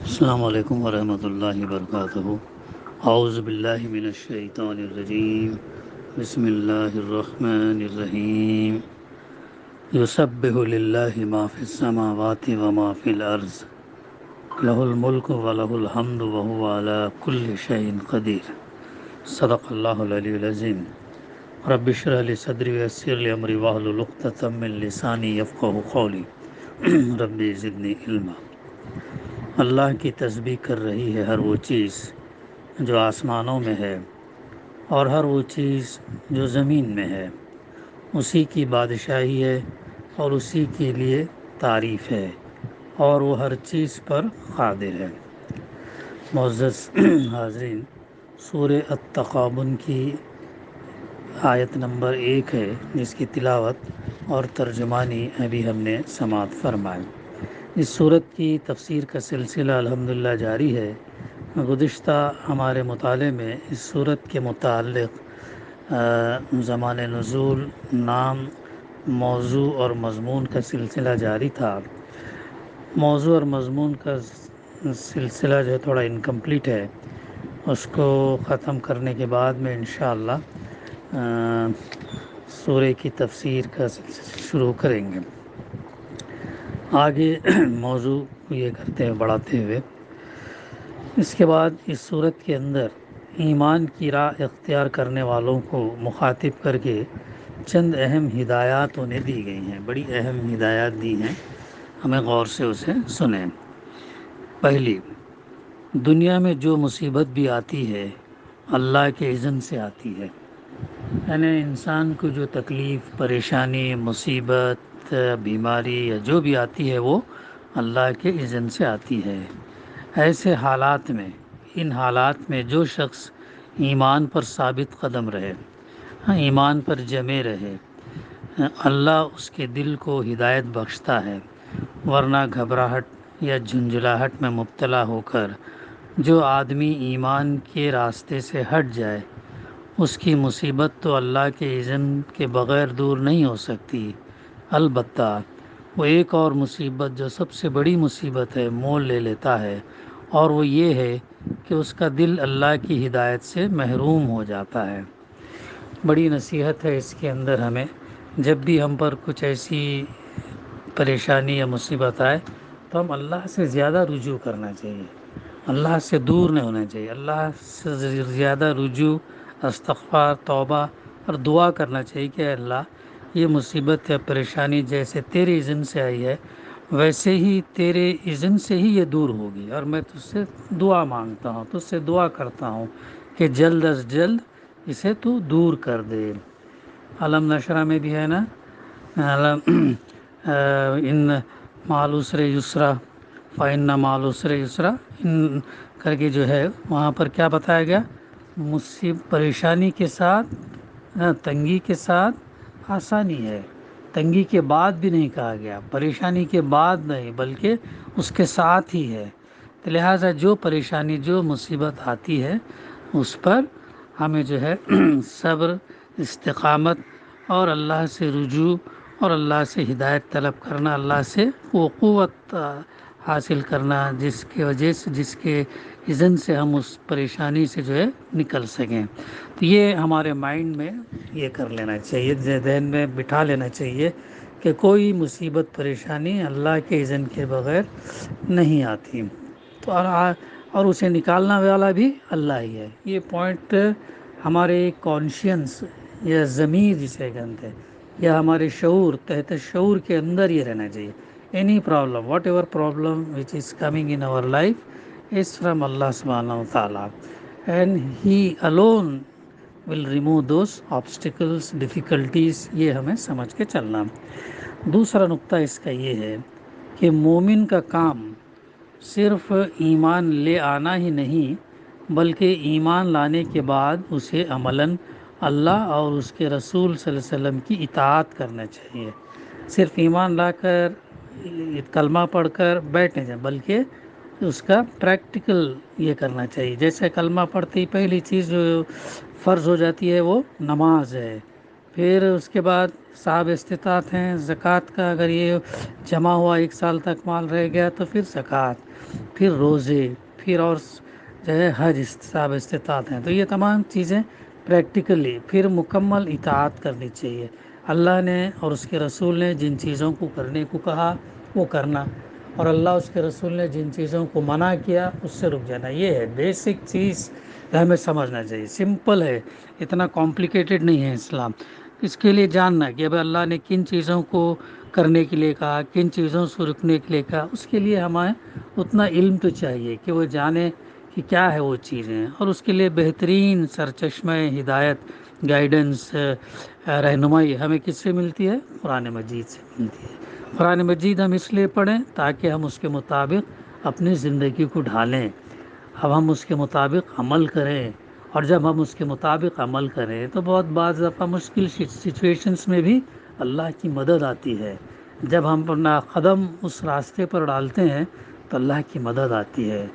السلام علیکم ورحمۃ اللہ وبرکاتہ۔ اعوذ باللہ من الشیطان الرجیم، بسم اللہ الرحمن الرحیم۔ یسبح للہ ما فی السماوات وما فی الارض، لہ الملک ولہ الحمد وہو علی کل شیء قدیر۔ صدق اللہ العلی العظیم۔ رب اشرح لی صدری ویسر لی امری واحلل عقدۃ من لسانی یفقہوا قولی۔ رب زدنی علما۔ اللہ کی تسبیح کر رہی ہے ہر وہ چیز جو آسمانوں میں ہے اور ہر وہ چیز جو زمین میں ہے، اسی کی بادشاہی ہے اور اسی کے لیے تعریف ہے، اور وہ ہر چیز پر قادر ہے۔ معزز حاضرین، سورہ التغابن کی آیت نمبر 1 ہے، جس کی تلاوت اور ترجمانی ابھی ہم نے سماعت فرمائی۔ اس صورت کی تفسیر کا سلسلہ الحمدللہ جاری ہے۔ گزشتہ ہمارے مطالعے میں اس صورت کے متعلق زمان نزول، نام، موضوع اور مضمون کا سلسلہ جاری تھا۔ موضوع اور مضمون کا سلسلہ جو ہے تھوڑا انکمپلیٹ ہے، اس کو ختم کرنے کے بعد میں انشاءاللہ سورہ کی تفسیر کا شروع کریں گے۔ آگے موضوع کو یہ کرتے ہیں بڑھاتے ہوئے، اس کے بعد اس صورت کے اندر ایمان کی راہ اختیار کرنے والوں کو مخاطب کر کے چند اہم ہدایات انہیں دی گئی ہیں، بڑی اہم ہدایات دی ہیں، ہمیں غور سے اسے سنیں۔ پہلی، دنیا میں جو مصیبت بھی آتی ہے اللہ کے اذن سے آتی ہے، یعنی انسان کو جو تکلیف، پریشانی، مصیبت، بیماری یا جو بھی آتی ہے وہ اللہ کے اذن سے آتی ہے۔ ایسے حالات میں، ان حالات میں جو شخص ایمان پر ثابت قدم رہے، ایمان پر جمے رہے، اللہ اس کے دل کو ہدایت بخشتا ہے، ورنہ گھبراہٹ یا جھنجھلاہٹ میں مبتلا ہو کر جو آدمی ایمان کے راستے سے ہٹ جائے، اس کی مصیبت تو اللہ کے اذن کے بغیر دور نہیں ہو سکتی۔ البتہ وہ ایک اور مصیبت جو سب سے بڑی مصیبت ہے مول لے لیتا ہے، اور وہ یہ ہے کہ اس کا دل اللہ کی ہدایت سے محروم ہو جاتا ہے۔ بڑی نصیحت ہے اس کے اندر ہمیں، جب بھی ہم پر کچھ ایسی پریشانی یا مصیبت آئے تو ہم اللہ سے زیادہ رجوع کرنا چاہیے، اللہ سے دور نہیں ہونا چاہیے، اللہ سے زیادہ رجوع، استغفار، توبہ اور دعا کرنا چاہیے کہ اے اللہ، یہ مصیبت یا پریشانی جیسے تیرے اذن سے آئی ہے ویسے ہی تیرے اذن سے ہی یہ دور ہوگی، اور میں تجھ سے دعا مانگتا ہوں، تجھ سے دعا کرتا ہوں کہ جلد از جلد اسے تو دور کر دے۔ علم نشرہ میں بھی ہے نا، ان مع العسر یسرا فإن مع العسر یسرا، ان کر کے جو ہے وہاں پر کیا بتایا گیا، پریشانی کے ساتھ، تنگی کے ساتھ آسانی ہے۔ تنگی کے بعد بھی نہیں کہا گیا، پریشانی کے بعد نہیں بلکہ اس کے ساتھ ہی ہے۔ تو لہٰذا جو پریشانی، جو مصیبت آتی ہے اس پر ہمیں جو ہے صبر، استقامت اور اللہ سے رجوع اور اللہ سے ہدایت طلب کرنا، اللہ سے وہ قوت حاصل کرنا جس کی وجہ سے، جس کے اذن سے ہم اس پریشانی سے جو ہے نکل سکیں۔ تو یہ ہمارے مائنڈ میں یہ کر لینا چاہیے، ذہن میں بٹھا لینا چاہیے کہ کوئی مصیبت، پریشانی اللہ کے اذن کے بغیر نہیں آتی، تو اور اسے نکالنا والا بھی اللہ ہی ہے۔ یہ پوائنٹ ہمارے کانشینس یا ضمیر جسے کہتے ہیں، یا ہمارے شعور، تحت شعور کے اندر یہ رہنا چاہیے۔ Any problem, what ever problem which is coming in our life is from Allah subhanahu wa ta'ala, and He alone will remove those obstacles, difficulties۔ یہ ہمیں سمجھ کے چلنا۔ دوسرا نقطہ اس کا یہ ہے کہ مومن کا کام صرف ایمان لے آنا ہی نہیں، بلکہ ایمان لانے کے بعد اسے عملاً اللہ اور اس کے رسول صلی اللہ علیہ وسلم کی اطاعت کرنا چاہیے۔ صرف ایمان لا کر، کلمہ پڑھ کر بیٹھ نہیں جائیں، بلکہ اس کا پریکٹیکل یہ کرنا چاہیے۔ جیسے کلمہ پڑھتے ہی پہلی چیز جو فرض ہو جاتی ہے وہ نماز ہے، پھر اس کے بعد صاحب استطاعت ہیں، زکوٰۃ کا اگر یہ جمع ہوا 1 سال تک مال رہ گیا تو پھر زکوٰۃ، پھر روزے، پھر اور جو ہے حج صاحب استطاعت ہیں، تو یہ تمام چیزیں پریکٹیکلی پھر مکمل اطاعت کرنی چاہیے۔ اللہ نے اور اس کے رسول نے جن چیزوں کو کرنے کو کہا وہ کرنا، اور اللہ اس کے رسول نے جن چیزوں کو منع کیا اس سے رک جانا۔ یہ ہے بیسک چیز، ہمیں سمجھنا چاہیے، سمپل ہے، اتنا کمپلیکیٹڈ نہیں ہے اسلام۔ اس کے لیے جاننا کہ اب اللہ نے کن چیزوں کو کرنے کے لیے کہا، کن چیزوں سے رکنے کے لیے کہا، اس کے لیے ہمیں اتنا علم تو چاہیے کہ وہ جانے کہ کیا ہے وہ چیزیں، اور اس کے لیے بہترین سرچشمہ ہدایت، گائیڈنس، رہنمائی ہمیں کس سے ملتی ہے؟ قرآن مجید سے ملتی ہے۔ قرآن مجید ہم اس لیے پڑھیں تاکہ ہم اس کے مطابق اپنی زندگی کو ڈھالیں، اب ہم اس کے مطابق عمل کریں، اور جب ہم اس کے مطابق عمل کریں تو بہت بعض دفعہ مشکل سچویشنز میں بھی اللہ کی مدد آتی ہے۔ جب ہم اپنا قدم اس راستے پر ڈالتے ہیں تو اللہ کی مدد آتی ہے،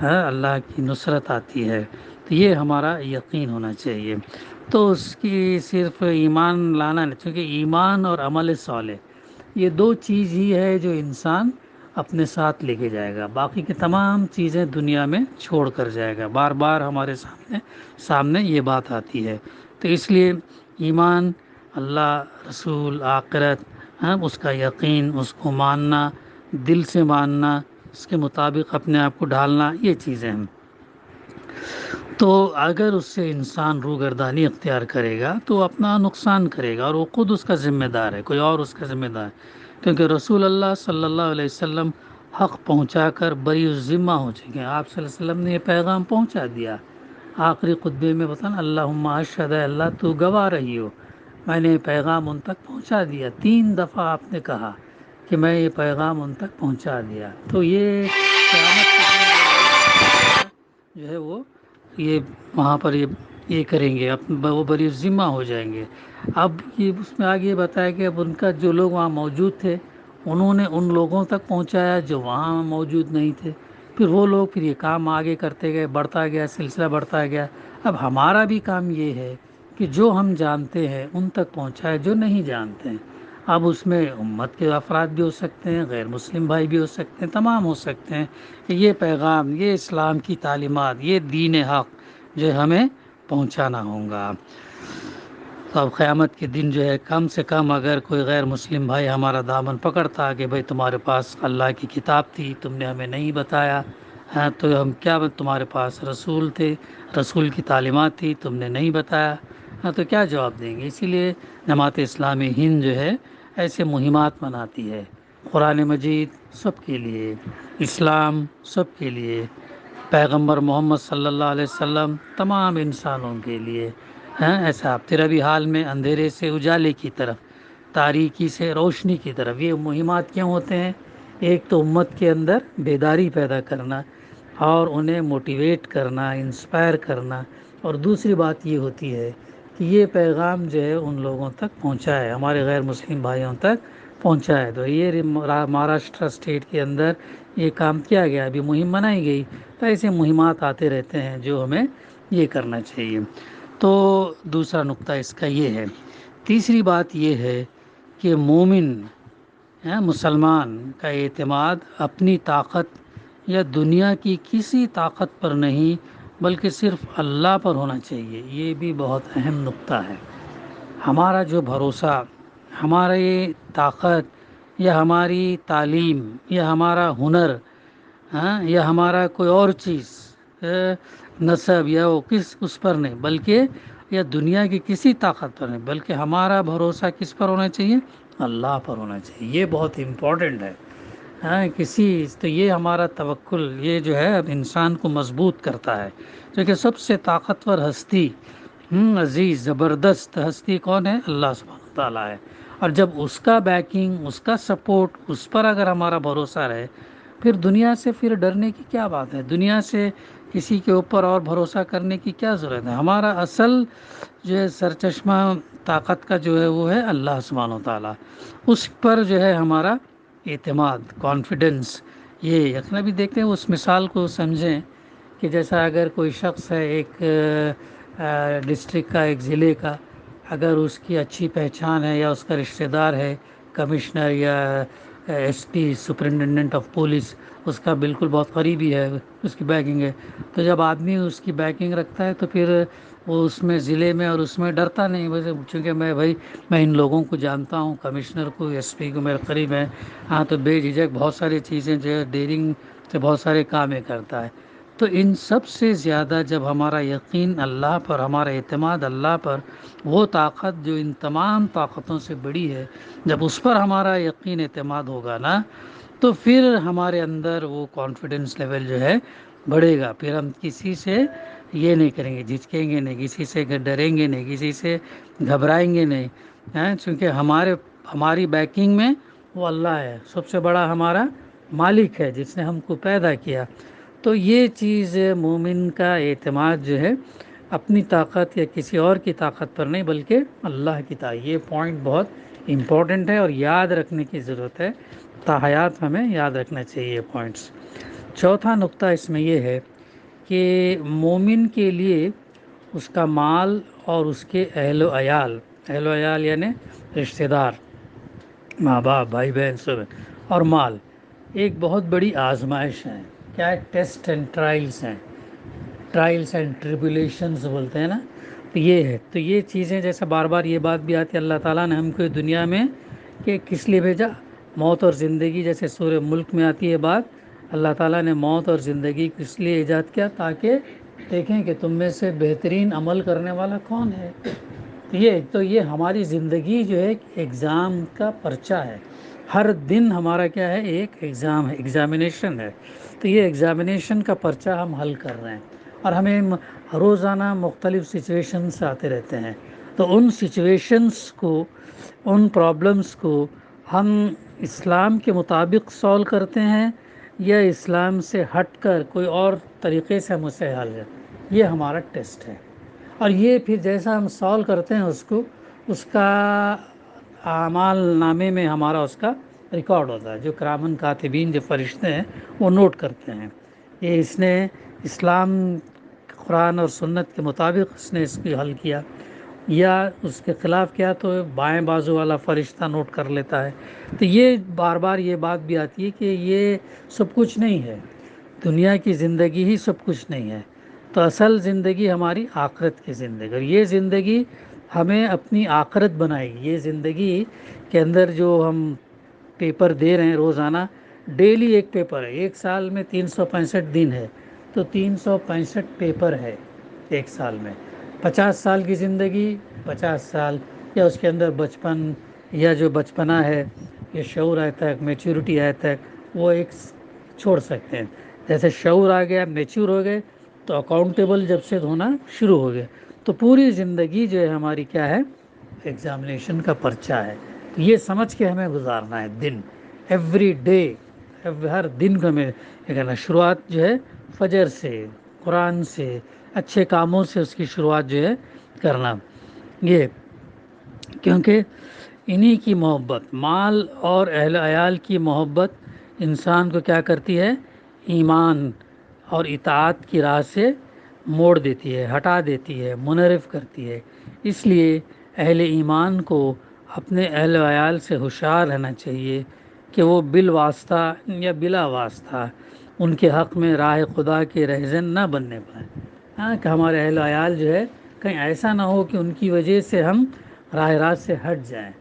اللہ کی نصرت آتی ہے، تو یہ ہمارا یقین ہونا چاہیے۔ تو اس کی صرف ایمان لانا نہیں، کیونکہ ایمان اور عمل صالح یہ 2 چیز ہی ہے جو انسان اپنے ساتھ لے کے جائے گا، باقی کی تمام چیزیں دنیا میں چھوڑ کر جائے گا۔ بار بار ہمارے سامنے یہ بات آتی ہے، تو اس لیے ایمان، اللہ، رسول، آخرت، اس کا یقین، اس کو ماننا، دل سے ماننا، اس کے مطابق اپنے آپ کو ڈھالنا، یہ چیزیں ہیں۔ تو اگر اس سے انسان روگردانی اختیار کرے گا تو اپنا نقصان کرے گا، اور وہ خود اس کا ذمہ دار ہے، کوئی اور اس کا ذمہ دار ہے، کیونکہ رسول اللہ صلی اللہ علیہ وسلم حق پہنچا کر بری الذمہ ہو چکے ہیں۔ آپ صلی اللہ علیہ وسلم نے یہ پیغام پہنچا دیا، آخری خطبے میں بتانا اللہم اشہد، اللہ تو گواہ رہی ہو، میں نے یہ پیغام ان تک پہنچا دیا۔ 3 دفعہ آپ نے کہا کہ میں یہ پیغام ان تک پہنچا دیا، تو یہ قیامت کے دن جو ہے وہ یہ وہاں پر یہ کریں گے، وہ بری ذمہ ہو جائیں گے۔ اب یہ اس میں آگے بتایا کہ اب ان کا جو لوگ وہاں موجود تھے انہوں نے ان لوگوں تک پہنچایا جو وہاں موجود نہیں تھے، پھر وہ لوگ پھر یہ کام آگے کرتے گئے، بڑھتا گیا، سلسلہ بڑھتا گیا۔ اب ہمارا بھی کام یہ ہے کہ جو ہم جانتے ہیں ان تک پہنچائے، جو نہیں جانتے ہیں۔ اب اس میں امت کے افراد بھی ہو سکتے ہیں، غیر مسلم بھائی بھی ہو سکتے ہیں، تمام ہو سکتے ہیں کہ یہ پیغام، یہ اسلام کی تعلیمات، یہ دین حق جو ہمیں پہنچانا ہوگا۔ تو اب قیامت کے دن جو ہے کم سے کم اگر کوئی غیر مسلم بھائی ہمارا دامن پکڑتا کہ بھئی تمہارے پاس اللہ کی کتاب تھی، تم نے ہمیں نہیں بتایا، تو ہم کیا، تمہارے پاس رسول تھے، رسول کی تعلیمات تھی، تم نے نہیں بتایا، تو کیا جواب دیں گے؟ اسی لیے جماعت اسلامی ہند جو ہے ایسے مہمات مناتی ہے، قرآن مجید سب کے لیے، اسلام سب کے لیے، پیغمبر محمد صلی اللہ علیہ وسلم تمام انسانوں کے لیے، ایسا تیربی حال میں اندھیرے سے اجالے کی طرف، تاریکی سے روشنی کی طرف۔ یہ مہمات کیوں ہوتے ہیں؟ ایک تو امت کے اندر بیداری پیدا کرنا اور انہیں موٹیویٹ کرنا، انسپائر کرنا، اور دوسری بات یہ ہوتی ہے کہ یہ پیغام جو ہے ان لوگوں تک پہنچائے، ہمارے غیر مسلم بھائیوں تک پہنچائے۔ تو یہ مہاراشٹر اسٹیٹ کے اندر یہ کام کیا گیا، ابھی مہم بنائی گئی، تو ایسے مہمات آتے رہتے ہیں جو ہمیں یہ کرنا چاہیے۔ تو دوسرا نقطہ اس کا یہ ہے۔ تیسری بات یہ ہے کہ مومن مسلمان کا اعتماد اپنی طاقت یا دنیا کی کسی طاقت پر نہیں بلکہ صرف اللہ پر ہونا چاہیے۔ یہ بھی بہت اہم نقطہ ہے۔ ہمارا جو بھروسہ، ہماری طاقت یا ہماری تعلیم یا ہمارا ہنر، یا ہمارا کوئی اور چیز، نسب یا وہ اس پر نہیں، بلکہ یا دنیا کی کسی طاقت پر نہیں، بلکہ ہمارا بھروسہ کس پر ہونا چاہیے؟ اللہ پر ہونا چاہیے۔ یہ بہت امپورٹنٹ ہے۔ تو یہ ہمارا توکل، یہ جو ہے اب انسان کو مضبوط کرتا ہے، کیونکہ سب سے طاقتور ہستی، عزیز زبردست ہستی کون ہے؟ اللہ سبحانہ تعالیٰ ہے۔ اور جب اس کا بیکنگ، اس کا سپورٹ، اس پر اگر ہمارا بھروسہ رہے، پھر دنیا سے پھر ڈرنے کی کیا بات ہے؟ دنیا سے کسی کے اوپر اور بھروسہ کرنے کی کیا ضرورت ہے؟ ہمارا اصل جو ہے سرچشمہ طاقت کا جو ہے وہ ہے اللہ سبحانہ تعالیٰ، اس پر جو ہے ہمارا اعتماد، کانفیڈنس۔ یہ یقیناً بھی دیکھتے ہیں، اس مثال کو سمجھیں کہ جیسا اگر کوئی شخص ہے ایک ڈسٹرکٹ کا، ایک ضلع کا، اگر اس کی اچھی پہچان ہے یا اس کا رشتہ دار ہے کمشنر یا S P superintendent of police, اس کا بالکل بہت قریبی ہے، اس کی بیکنگ ہے، تو جب آدمی اس کی بیکنگ رکھتا ہے تو پھر وہ اس میں ضلع میں اور اس میں ڈرتا نہیں، ویسے چونکہ میں ان لوگوں کو جانتا ہوں، کمشنر کو، ایس پی کو میرے قریب ہے، ہاں تو بے جھجک بہت ساری چیزیں جو ہے ڈیرنگ سے بہت سارے کام یہ کرتا ہے۔ تو ان سب سے زیادہ جب ہمارا یقین اللہ پر، ہمارا اعتماد اللہ پر، وہ طاقت جو ان تمام طاقتوں سے بڑی ہے، جب اس پر ہمارا یقین اعتماد ہوگا نا، تو پھر ہمارے اندر وہ کانفیڈنس لیول جو ہے بڑھے گا، پھر ہم کسی سے یہ نہیں کریں گے، جھجکیں گے نہیں، کسی سے ڈریں گے نہیں، کسی سے گھبرائیں گے نہیں، چونکہ ہماری بیکنگ میں وہ اللہ ہے، سب سے بڑا ہمارا مالک ہے جس نے ہم کو پیدا کیا۔ تو یہ چیز مومن کا اعتماد جو ہے اپنی طاقت یا کسی اور کی طاقت پر نہیں بلکہ اللہ کی طاقت، یہ پوائنٹ بہت امپورٹنٹ ہے اور یاد رکھنے کی ضرورت ہے، تاحیات ہمیں یاد رکھنا چاہیے یہ پوائنٹس۔ چوتھا نقطہ اس میں یہ ہے کہ مومن کے لیے اس کا مال اور اس کے اہل و عیال یعنی رشتہ دار، ماں باپ، بھائی بہن سب، اور مال ایک بہت بڑی آزمائش ہے۔ کیا ہے؟ ٹیسٹ اینڈ ٹرائلس ہیں، ٹرائلس اینڈ ٹریبولیشنز بولتے ہیں نا، تو یہ ہے۔ تو یہ چیزیں جیسے بار بار یہ بات بھی آتی ہے، اللہ تعالیٰ نے ہم کو دنیا میں کہ کس لیے بھیجا؟ موت اور زندگی، جیسے سورہ ملک میں آتی ہے بات، اللہ تعالیٰ نے موت اور زندگی کس لیے ایجاد کیا؟ تاکہ دیکھیں کہ تم میں سے بہترین عمل کرنے والا کون ہے۔ یہ ہماری زندگی جو ہے ایک ایگزام کا پرچہ ہے، ہر دن ہمارا کیا ہے؟ ایک ایگزام ہے، ایگزامینیشن ہے۔ تو یہ ایگزامینیشن کا پرچہ ہم حل کر رہے ہیں، اور ہمیں روزانہ مختلف سچویشنز آتے رہتے ہیں، تو ان سچویشنز کو، ان پرابلمز کو ہم اسلام کے مطابق سولو کرتے ہیں یا اسلام سے ہٹ کر کوئی اور طریقے سے ہم اسے حل کریں، یہ ہمارا ٹیسٹ ہے۔ اور یہ پھر جیسا ہم سولو کرتے ہیں اس کا اعمال نامے میں ہمارا اس کا ریکارڈ ہوتا ہے، جو کرامن کاتبین، جو فرشتے ہیں وہ نوٹ کرتے ہیں، یہ اس نے اسلام، قرآن اور سنت کے مطابق اس کی حل کیا، یا اس کے خلاف کیا تو بائیں بازو والا فرشتہ نوٹ کر لیتا ہے۔ تو یہ بار بار یہ بات بھی آتی ہے کہ یہ سب کچھ نہیں ہے، دنیا کی زندگی ہی سب کچھ نہیں ہے، تو اصل زندگی ہماری آخرت کی زندگی، اور یہ زندگی ہمیں اپنی آخرت بنائے گی۔ یہ زندگی کے اندر جو ہم پیپر دے رہے ہیں روزانہ، ڈیلی ایک پیپر ہے، ایک سال میں 365 دن ہے، تو 365 پیپر ہے ایک سال میں۔ 50 سال کی زندگی، 50 سال، یا اس کے اندر بچپن یا جو بچپنا ہے، یہ شعور آئے تک، میچورٹی آئے تک، وہ ایک چھوڑ سکتے ہیں۔ جیسے شعور آ گیا، میچور ہو گئے، تو اکاؤنٹیبل جب سے ہونا شروع ہو گیا، تو پوری زندگی جو ہے ہماری کیا ہے؟ ایگزامینیشن کا پرچہ ہے۔ یہ سمجھ کے ہمیں گزارنا ہے دن، ایوری ڈے، ہر دن کو ہمیں یہ کرنا۔ شروعات جو ہے فجر سے، قرآن سے، اچھے کاموں سے اس کی شروعات جو ہے کرنا، یہ کیونکہ انہی کی محبت، مال اور اہل عیال کی محبت انسان کو کیا کرتی ہے؟ ایمان اور اطاعت کی راہ سے موڑ دیتی ہے، ہٹا دیتی ہے، منحرف کرتی ہے۔ اس لیے اہل ایمان کو اپنے اہل و عیال سے ہوشیار رہنا چاہیے کہ وہ بالواسطہ یا بلا واسطہ ان کے حق میں راہ خدا کے رہزن نہ بننے پائیں، ہاں، کہ ہمارے اہل و عیال جو ہے کہیں ایسا نہ ہو کہ ان کی وجہ سے ہم راہ راست سے ہٹ جائیں،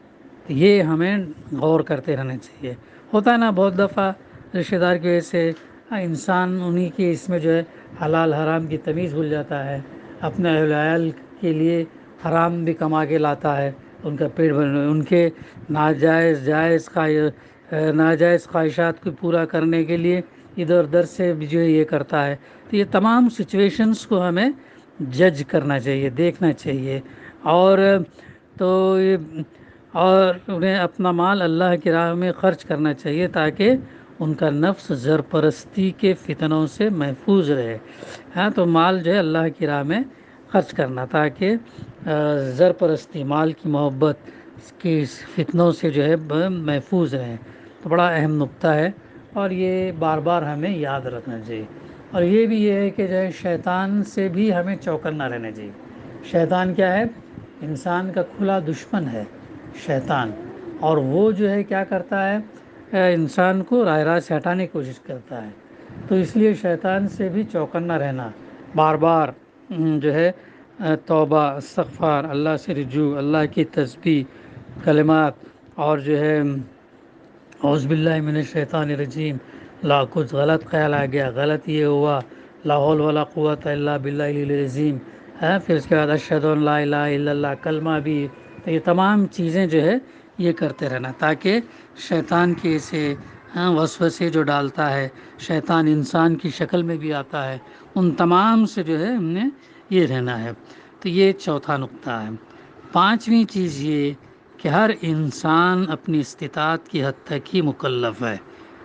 تو یہ ہمیں غور کرتے رہنا چاہیے۔ ہوتا ہے نا بہت دفعہ رشتہ دار کی وجہ سے انسان انہی کے اس میں جو ہے حلال حرام کی تمیز بھول جاتا ہے، اپنے اہل و عیال کے لیے حرام بھی کما کے لاتا ہے، ان کا پیٹ بھرنے، ان کے ناجائز خواہشات کو پورا کرنے کے لیے ادھر ادھر سے بھی جو ہے یہ کرتا ہے۔ تو یہ تمام سچویشنز کو ہمیں جج کرنا چاہیے، دیکھنا چاہیے، اور انہیں اپنا مال اللہ کی راہ میں خرچ کرنا چاہیے تاکہ ان کا نفس زرپرستی کے فتنوں سے محفوظ رہے، ہاں، تو مال جو ہے اللہ کی راہ میں خرچ کرنا تاکہ زرپرستی، مال کی محبت کی فتنوں سے جو ہے محفوظ رہیں، تو بڑا اہم نقطہ ہے، اور یہ بار بار ہمیں یاد رکھنا چاہیے۔ اور یہ ہے کہ جو ہے شیطان سے بھی ہمیں چوکنا رہنا چاہیے۔ شیطان کیا ہے؟ انسان کا کھلا دشمن ہے شیطان، اور وہ جو ہے کیا کرتا ہے، انسان کو راہ راست سے ہٹانے کی کوشش کرتا ہے۔ تو اس لیے شیطان سے بھی چوکنا رہنا، بار بار جو ہے توبہ، استغفار، اللہ سے رجوع، اللہ کی تسبیح، کلمات، اور جو ہے اعوذ باللہ من الشیطان الرجیم، کچھ غلط خیال آ گیا، غلط یہ ہوا، لا حول ولا قوت الا باللہ العلی العظیم ہے، پھر اس کے بعد اشہد ان لا الہ الا اللہ، کلمہ بھی، تو یہ تمام چیزیں جو ہے یہ کرتے رہنا، تاکہ شیطان کے سے وسوسے جو ڈالتا ہے، شیطان انسان کی شکل میں بھی آتا ہے، ان تمام سے جو ہے ہم نے یہ رہنا ہے۔ تو یہ چوتھا نقطہ ہے۔ پانچویں چیز یہ کہ ہر انسان اپنی استطاعت کی حد تک ہی مکلف ہے۔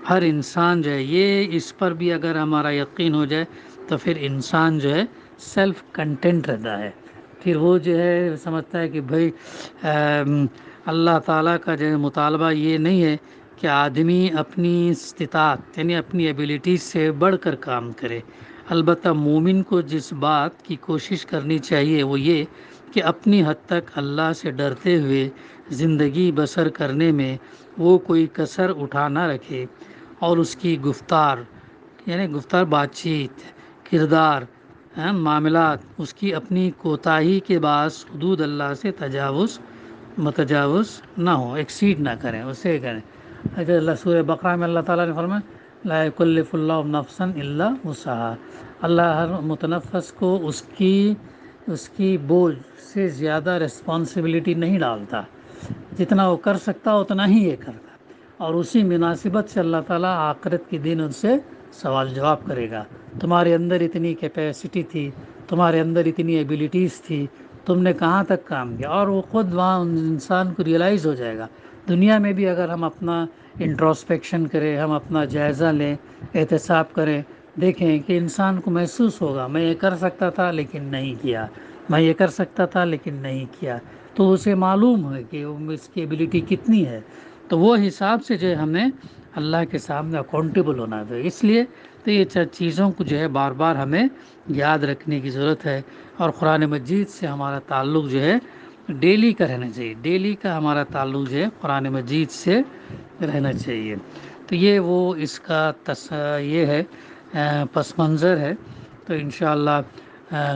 ہر انسان جو ہے، یہ اس پر بھی اگر ہمارا یقین ہو جائے تو پھر انسان جو ہے سیلف کنٹینٹ رہتا ہے، پھر وہ جو ہے سمجھتا ہے کہ بھائی اللہ تعالیٰ کا جو ہے مطالبہ یہ نہیں ہے کہ آدمی اپنی استطاعت یعنی اپنی ایبیلٹیز سے بڑھ کر کام کرے۔ البتہ مومن کو جس بات کی کوشش کرنی چاہیے وہ یہ کہ اپنی حد تک اللہ سے ڈرتے ہوئے زندگی بسر کرنے میں وہ کوئی کسر اٹھا نہ رکھے، اور اس کی گفتار یعنی بات چیت، کردار، معاملات، اس کی اپنی کوتاہی کے باعث حدود اللہ سے متجاوز نہ ہو، ایکسیڈ نہ کریں، اسے کریں۔ اگر اللہ سورہ بقرہ میں اللہ تعالیٰ نے فرمایا لا یکلف اللہ نفسا الا وسعها، اللہ ہر متنفس کو اس کی بوجھ سے زیادہ رسپانسبلٹی نہیں ڈالتا، جتنا وہ کر سکتا اتنا ہی یہ کرتا، اور اسی مناسبت سے اللہ تعالیٰ آخرت کے دن ان سے سوال جواب کرے گا۔ تمہارے اندر اتنی کیپیسٹی تھی، تمہارے اندر اتنی ایبیلٹیز تھی، تم نے کہاں تک کام کیا، اور وہ خود وہاں انسان کو ریئلائز ہو جائے گا۔ دنیا میں بھی اگر ہم اپنا انٹروسپیکشن کریں، ہم اپنا جائزہ لیں، احتساب کریں، دیکھیں کہ انسان کو محسوس ہوگا میں یہ کر سکتا تھا لیکن نہیں کیا، میں یہ کر سکتا تھا لیکن نہیں کیا، تو اسے معلوم ہے کہ اس کی ایبیلٹی کتنی ہے، تو وہ حساب سے جو ہے ہمیں اللہ کے سامنے اکاؤنٹیبل ہونا ہے۔ اس لیے تو یہ چیزوں کو جو ہے بار بار ہمیں یاد رکھنے کی ضرورت ہے، اور قرآن مجید سے ہمارا تعلق جو ہے ڈیلی کا رہنا چاہیے، ڈیلی کا ہمارا تعلق جو ہے قرآن مجید سے رہنا چاہیے۔ تو یہ وہ اس کا یہ ہے پس منظر ہے۔ تو انشاءاللہ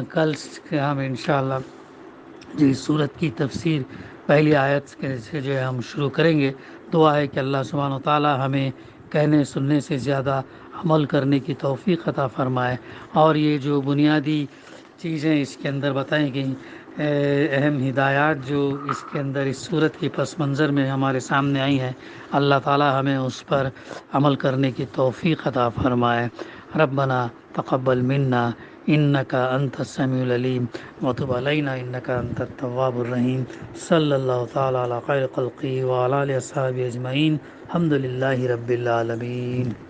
کل ہم انشاءاللہ جی سورت کی تفسیر پہلی آیت سے جو ہے ہم شروع کریں گے۔ دعا ہے کہ اللہ سبحانہ و تعالی ہمیں کہنے سننے سے زیادہ عمل کرنے کی توفیق عطا فرمائے، اور یہ جو بنیادی چیزیں اس کے اندر بتائیں گئی، اہم ہدایات جو اس کے اندر اس صورت کی پس منظر میں ہمارے سامنے آئی ہیں، اللہ تعالی ہمیں اس پر عمل کرنے کی توفیق عطا فرمائے۔ ربنا تقبل منا انک انت السمیع العلیم وتب علینا انک انت التواب الرحیم۔ صلی اللہ تعالی علی خیر خلقہ وعلی آلہ وصحبہ اجمعین۔ الحمد للہ رب العالمین۔